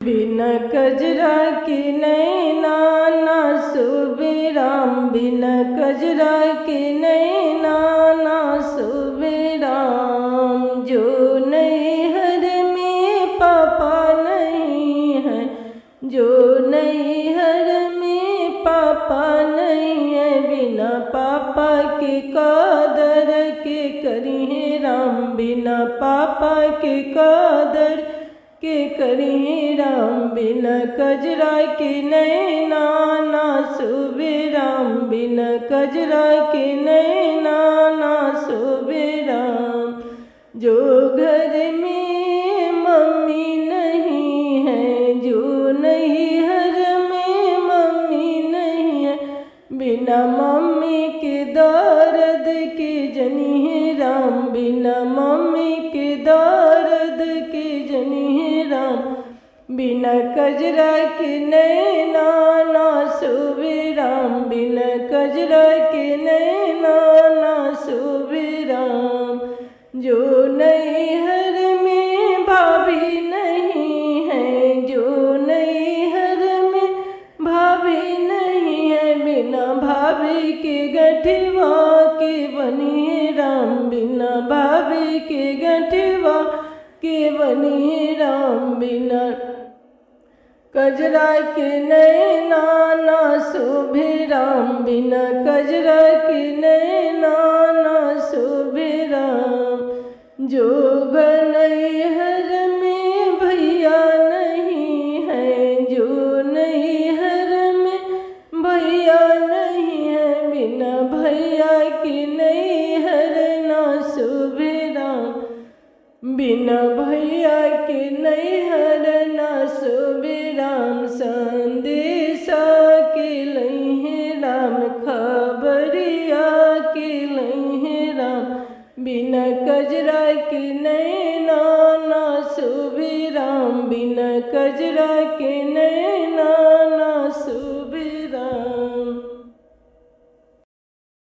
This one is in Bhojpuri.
बिना कजरा के नैना ना सोबे राम, बिना कजरा के नैना ना सोबे राम। जो नैहर में पापा नहीं है, जो नैहर में पापा नहीं है, बिना पापा के कादर के करिए राम, बिना पापा के कादर के करिए राम। बिना कजरा के नैना ना सोबे राम, बिना कजरा के नैना ना सोबे राम। जो घर में मम्मी नहीं है, जो नैहर में मम्मी नहीं है, बिना मम्मी के दर्द के जनिए राम, बिना मम्मी के दर्द के जनिए राम। बिना कजरा के नैना ना सोबे राम, बिना कजरा के नैना ना सोबे राम। जो नैहर में भाभी नहीं है, जो नैहर में भाभी नहीं है, बिना भाभी के गठवा के बनिए राम, बिना भाभी के गठवा के बनिए राम। बिना कजरा के नैना ना सोबे राम, बिना कजरा के नैना ना सोबे राम। जो नैहर में भैया नहीं है, जो नैहर में भैया नहीं है, बिना भैया के नैहर ना सोबे राम, बिना भैया के नैहर ना सोबे राम। संदेशा के लइहे राम, खबरिया के लइहे राम, बिना कजरा के नैना ना सोबे राम, बिना कजरा के